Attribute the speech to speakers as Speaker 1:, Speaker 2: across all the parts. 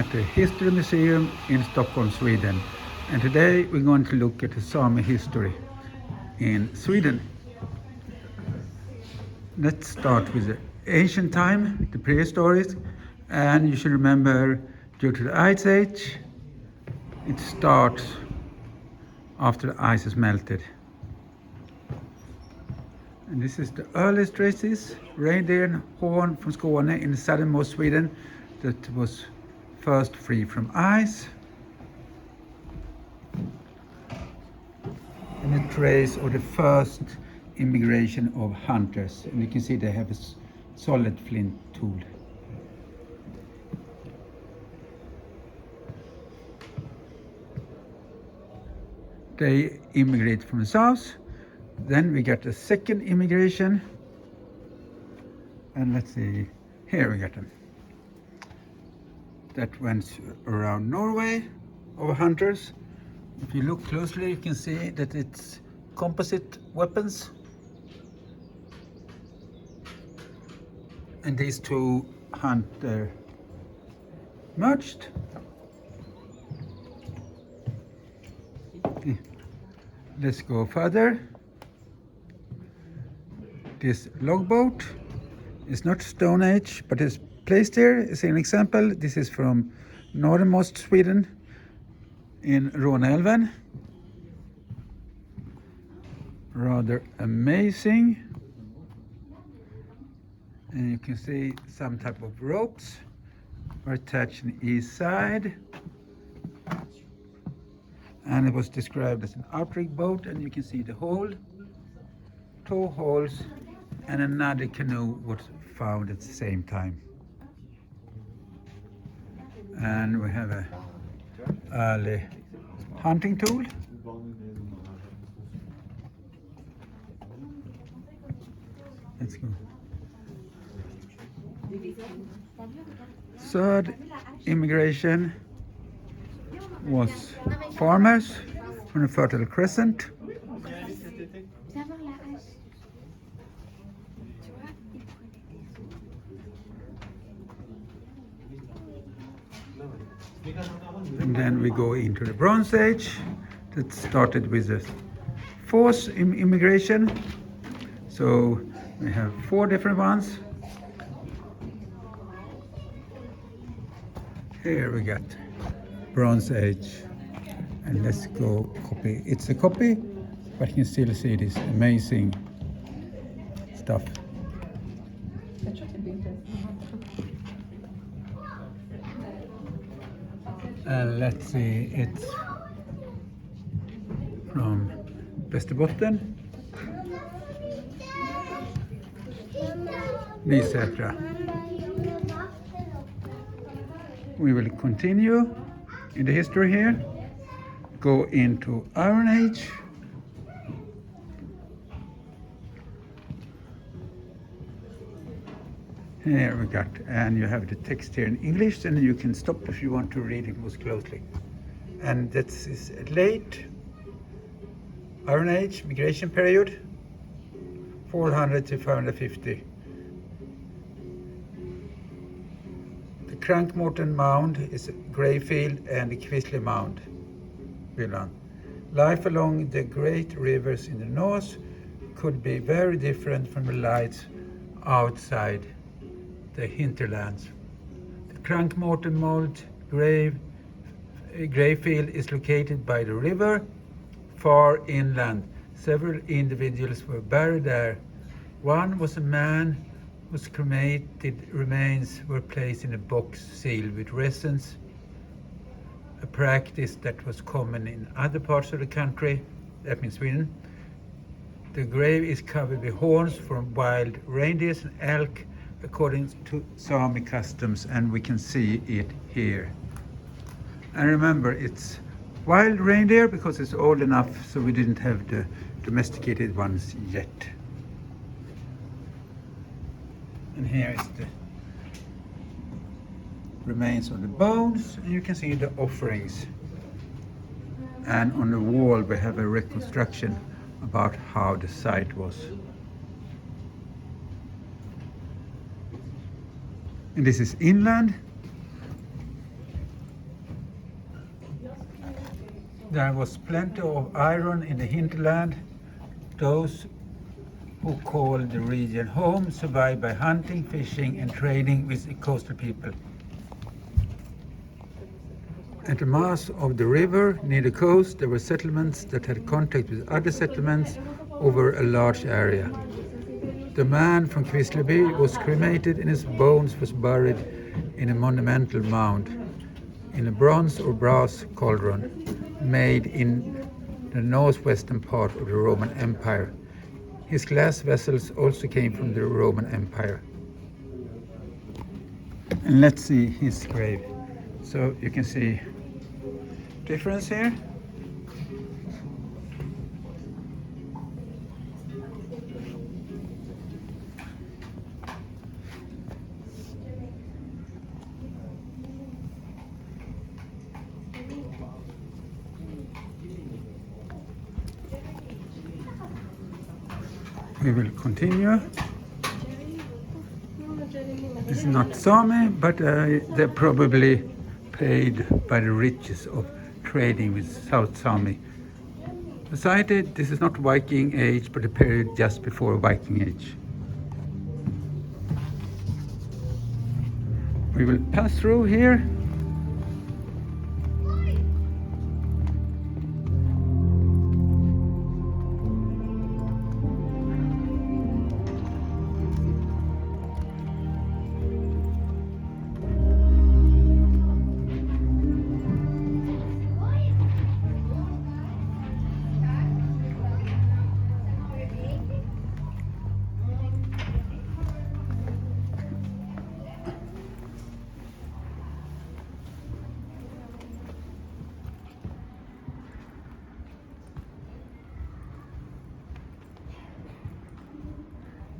Speaker 1: At the History Museum in Stockholm, Sweden. And today we're going to look at the Sámi history in Sweden. Let's start with the ancient time, the prehistoric, and you should remember due to the Ice Age, it starts after the ice is melted. And this is the earliest traces, reindeer horn from Skåne in southernmost Sweden that was first free from ice. And a trace of the first immigration of hunters. And you can see they have a solid flint tool. They immigrate from the south. Then we got the second immigration. And let's see, here we got them. That went around Norway of hunters. If you look closely, you can see that it's composite weapons. And these two hunters merged. Let's go further. This logboat is not Stone Age, but it's placed here as an example. This is from northernmost Sweden in Råneälven. Rather amazing. And you can see some type of ropes were attached on the east side. And it was described as an outrigger boat, and you can see the hole, two holes, and another canoe was found at the same time. And we have a early hunting tool. Let's go. Third immigration was farmers from the Fertile Crescent. And then we go into the Bronze Age that started with the fourth immigration. So we have four different ones. Here we got Bronze Age, and let's go copy. It's a copy, but you can still see this amazing stuff. And let's see, it's from Västerbotten, etc. We will continue in the history here, go into Iron Age. Here we got, and you have the text here in English, and you can stop if you want to read it most closely. And that is late Iron Age migration period, 400 to 550. The Crankmorten Mound is Greyfield and the Quisle Mound. Life along the great rivers in the north could be very different from the lights outside the hinterlands. The Crankmorten Mound Greyfield is located by the river, far inland. Several individuals were buried there. One was a man whose cremated remains were placed in a box sealed with resins, a practice that was common in other parts of the country, that means Sweden. The grave is covered with horns from wild reindeers and elk, according to Sámi customs, and we can see it here. And remember, it's wild reindeer because it's old enough, so we didn't have the domesticated ones yet. And here is the remains of the bones, and you can see the offerings. And on the wall we have a reconstruction about how the site was. And this is inland. There was plenty of iron in the hinterland. Those who called the region home survived by hunting, fishing, and trading with the coastal people. At the mouth of the river near the coast, there were settlements that had contact with other settlements over a large area. The man from Kvissleby was cremated and his bones was buried in a monumental mound in a bronze or brass cauldron made in the northwestern part of the Roman Empire. His glass vessels also came from the Roman Empire. And let's see his grave. So you can see difference here. We will continue. This is not Sámi, but they're probably paid by the riches of trading with South Sámi society. This is not Viking age, but a period just before Viking age. We will pass through here.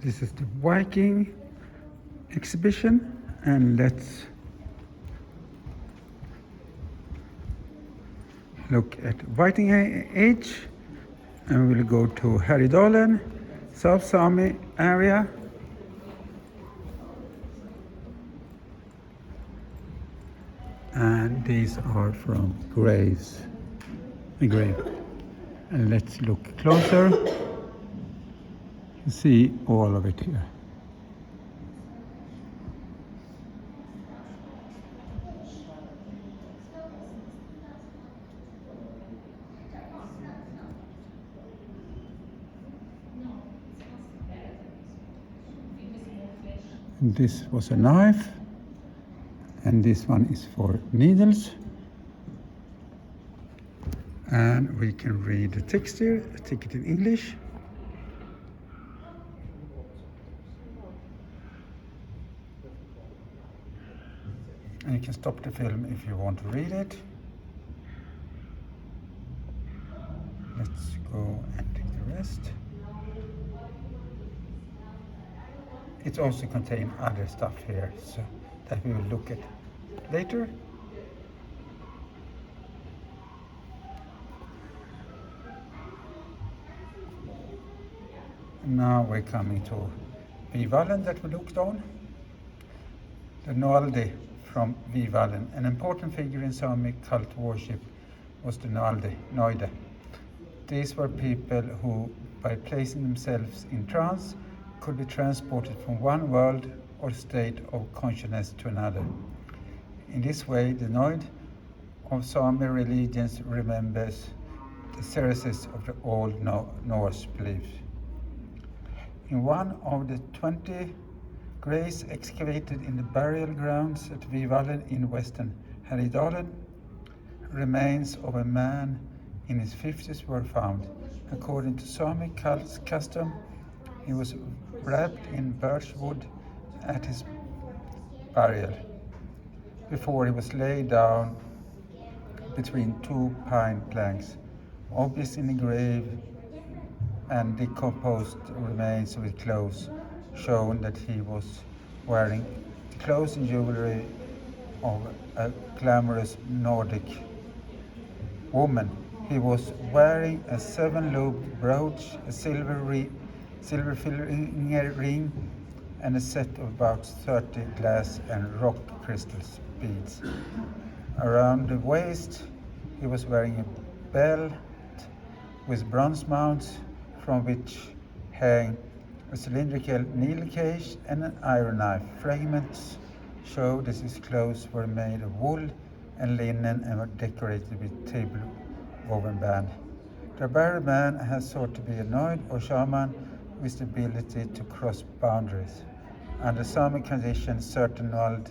Speaker 1: This is the Viking exhibition, and let's look at Viking age, and we'll go to Härjedalen, South Sámi area. And these are from graves, a grave. And let's look closer. See all of it here. And this was a knife, and this one is for needles. And we can read the text here, I take it in English. And you can stop the film if you want to read it. Let's go and take the rest. It also contains other stuff here, so that we will look at later. Now we're coming to Vivallen that we looked on. The Noaldi from Vivallen. An important figure in Sami cult worship was the Noide. These were people who, by placing themselves in trance, could be transported from one world or state of consciousness to another. In this way, the Noid of Sami religions remembers the Cereses of the Old Norse beliefs. In one of the 20 graves excavated in the burial grounds at Vivallen in western Härjedalen, remains of a man in his 50s were found. According to Sami custom, he was wrapped in birch wood at his burial, before he was laid down between two pine planks. Objects in the grave and decomposed remains of his clothes shown that he was wearing the clothes and jewelry of a glamorous Nordic woman. He was wearing a 7-lobed brooch, a silver finger ring, and a set of about 30 glass and rock crystal beads. Around the waist, he was wearing belt with bronze mounts from which hang a cylindrical needle case and an iron knife. Fragments show that his clothes were made of wool and linen and were decorated with table woven band. The buried man has thought to be a Nod or shaman with the ability to cross boundaries. Under Sámi conditions, certain Nod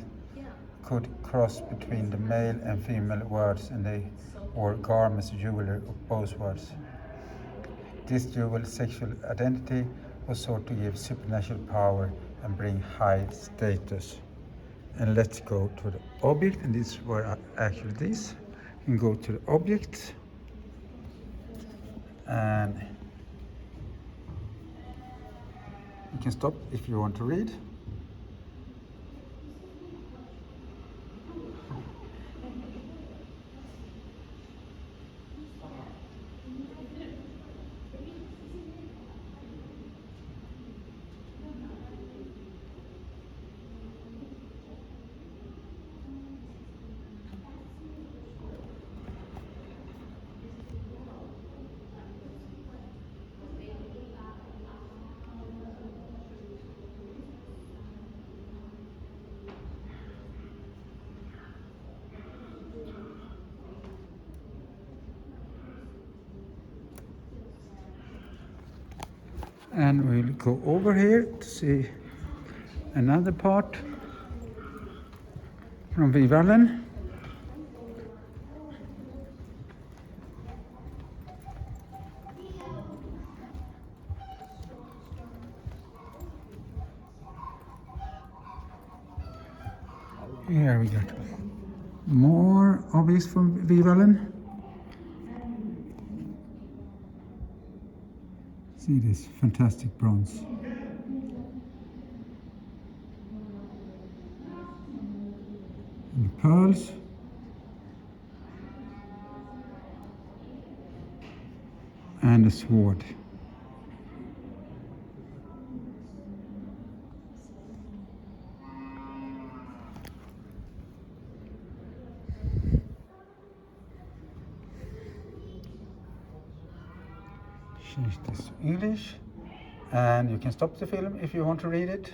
Speaker 1: could cross between the male and female worlds, and they wore garments, jewelry of both worlds. This dual sexual identity was thought to give supernatural power and bring high status. And let's go to the object, and this were actually this. You can go to the object, and you can stop if you want to read. And we'll go over here to see another part from Vivalen. Here we got more objects from Vivalen. See this fantastic bronze. And pearls. And a sword. Change this to English, and you can stop the film if you want to read it.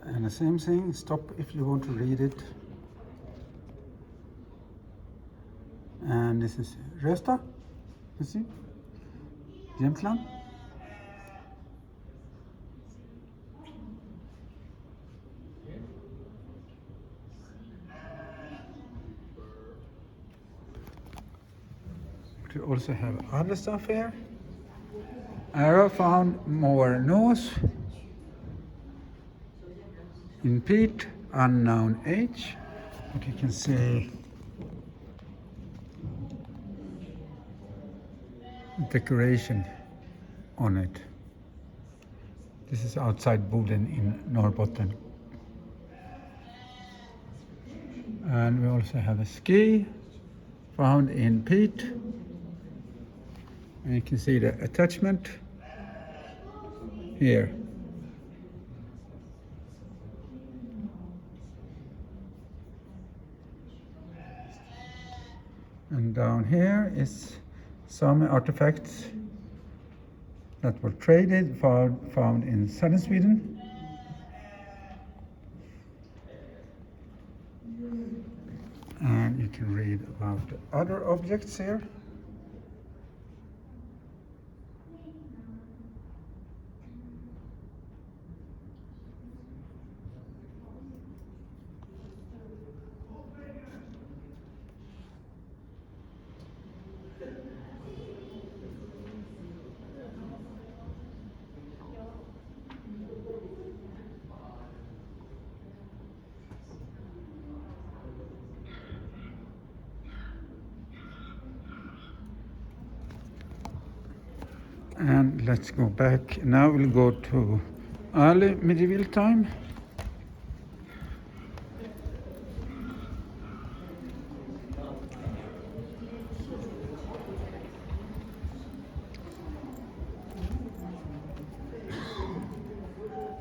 Speaker 1: And the same thing, stop if you want to read it. And this is Rösta, you see, Jämtland. We also have other stuff here. Ara found more nose in peat, unknown age, but you can see decoration on it. This is outside Boden in Norrbotten. And we also have a ski found in peat. And you can see the attachment here. And down here is some artifacts that were traded, found in southern Sweden. And you can read about the other objects here. And let's go back. Now we'll go to early medieval time.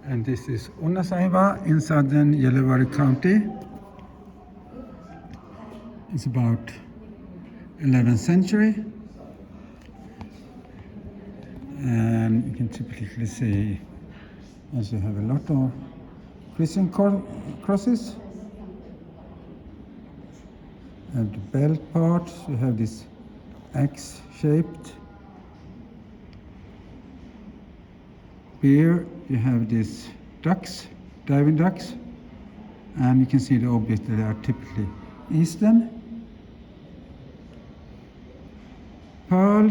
Speaker 1: And this is Unnasaiva in southern Gällivare County. It's about 11th century. And you can typically see also have a lot of Christian crosses. You have the belt part, you have this axe-shaped. Here you have these ducks, diving ducks, and you can see the objects that are typically Eastern. Pearl,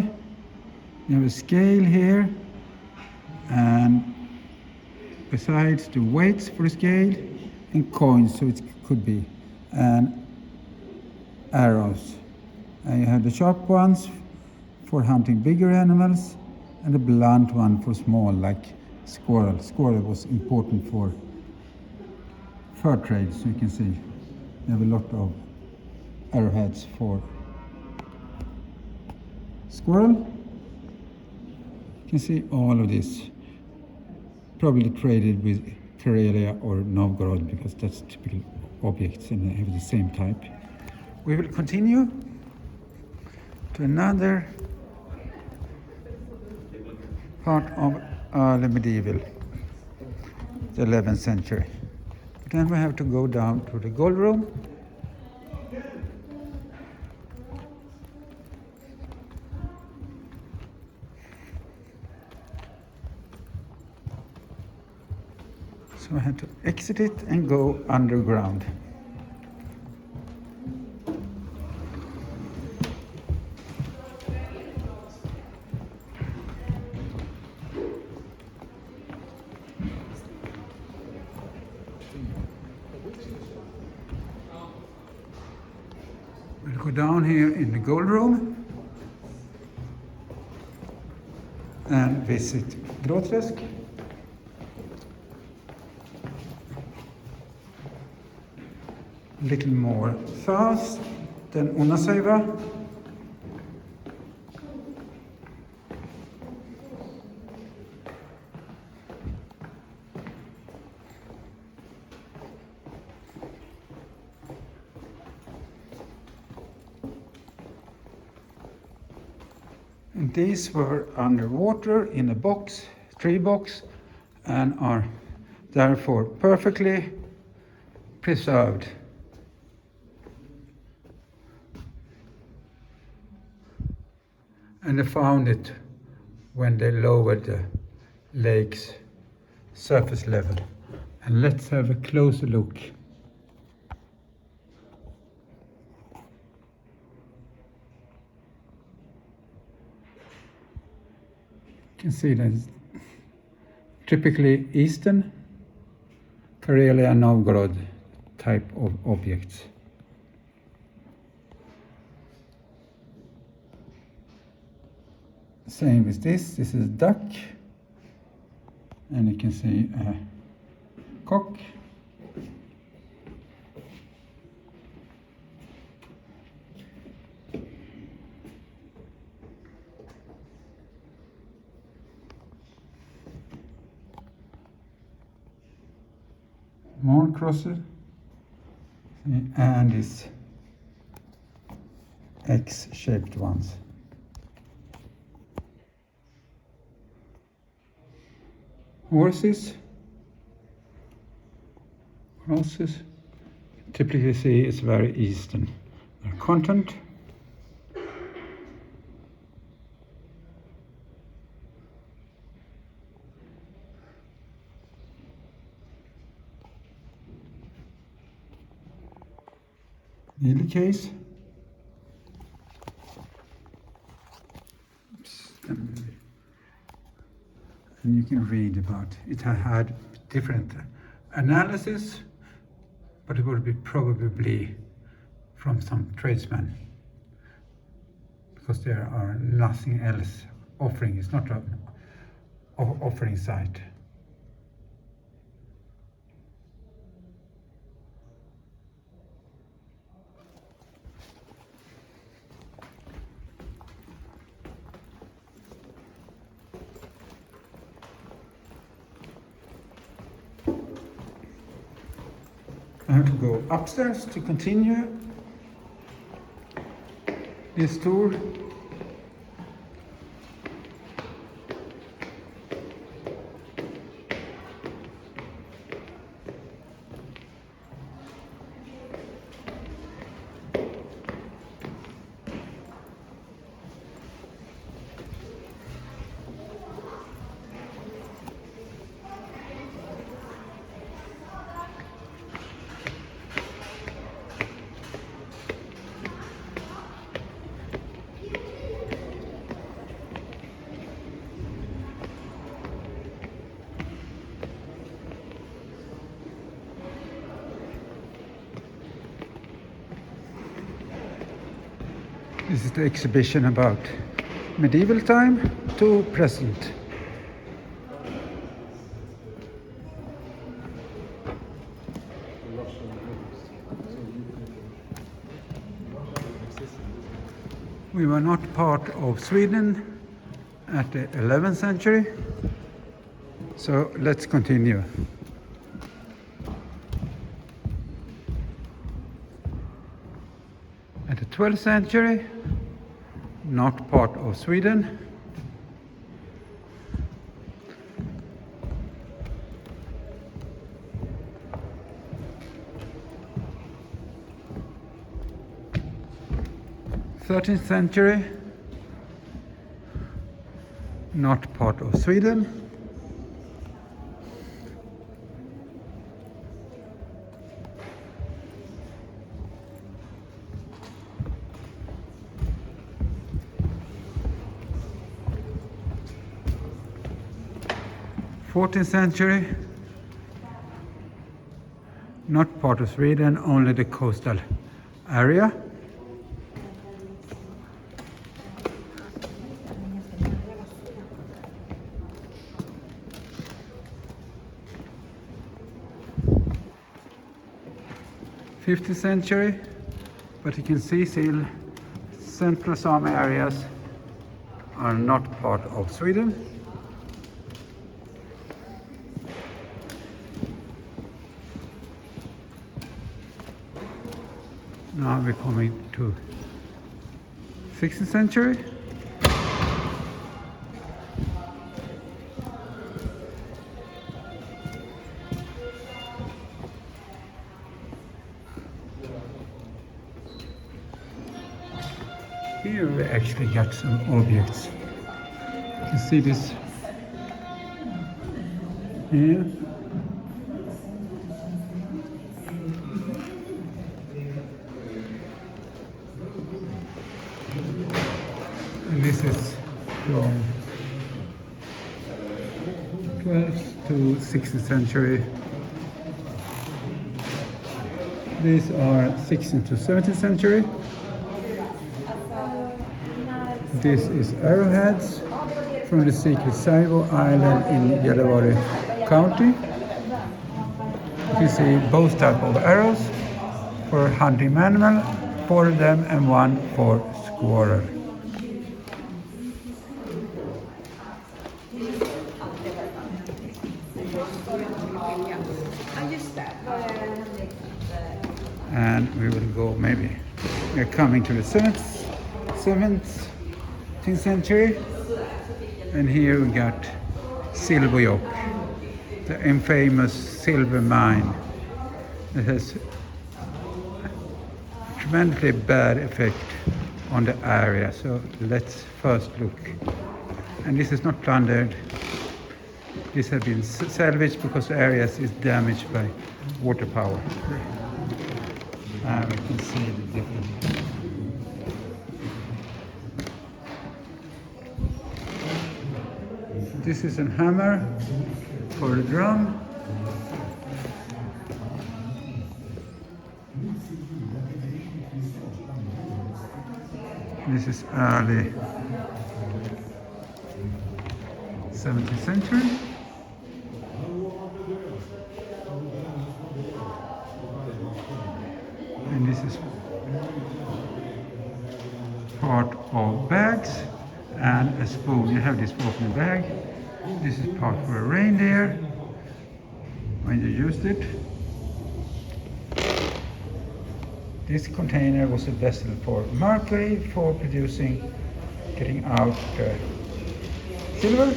Speaker 1: you have a scale here, and besides the weights for the scale, and coins, so it could be, and arrows. And you have the sharp ones for hunting bigger animals, and the blunt one for small, like squirrel. Squirrel was important for fur trade, so you can see you have a lot of arrowheads for squirrel. You can see all of this probably traded with Karelia or Novgorod, because that's typical objects and they have the same type. We will continue to another part of early medieval, the 11th century. But then we have to go down to the gold room. So I had to exit it and go underground. We'll go down here in the gold room and visit Gråträsk. A little more south than Unnasaiva. And these were underwater in a box, tree box, and are therefore perfectly preserved. And they found it when they lowered the lake's surface level. And let's have a closer look. You can see that it's typically Eastern, Karelia and Novgorod type of objects. Same as this is a duck, and you can see a cock. More crosses, and these X-shaped ones. Horses, crosses, typically see it's very Eastern. Their content. Needle case. And you can read about it. Had different analysis, but it would be probably from some tradesman, because there are nothing else offering. It's not an offering site. I have to go upstairs to continue this tour. This is the exhibition about medieval time to present. We were not part of Sweden at the 11th century, so let's continue. At the 12th century, not part of Sweden. '13th century, not part of Sweden. '14th century, not part of Sweden, only the coastal area. '50th century, but you can see still central Sámi areas are not part of Sweden. Now we're coming to 16th century. Here we actually got some objects. You can see this here. And this is from 12th to 16th century. These are 16th to 17th century. This is arrowheads from the secret Saivo Island in Gällivare County. You can see both types of arrows for hunting animal, 4 of them, and 1 for squirrel. And we will go maybe, we're coming to the 17th century, and here we got Silverjock, the infamous silver mine that has tremendously bad effect on the area. So let's first look. And this is not plundered. This has been salvaged because the area is damaged by water power. And we can see the difference. This is a hammer for the drum. This is early 17th century. And this is part of bags and a spoon. You have this open bag. This is part for a reindeer when you used it. This container was a vessel for mercury for getting out silver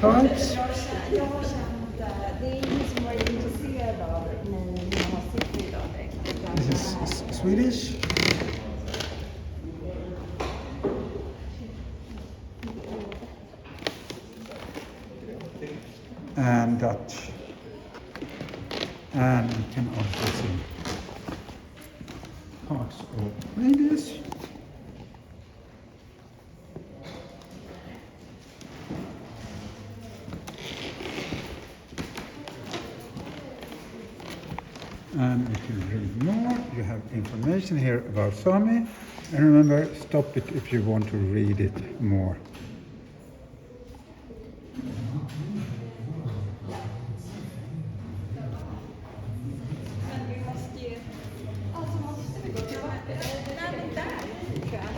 Speaker 1: pipes.
Speaker 2: Jag har känt, det är ingen som varit intresserad av mig när jag har siffror idag direkt.
Speaker 1: This is Swedish. And Dutch. And you can also see parts of radius. And if you read more, you have information here about Sámi. And remember, stop it if you want to read it more.
Speaker 2: Men vi måste ju... Alltså måste vi gå till... Nej, men där tror jag.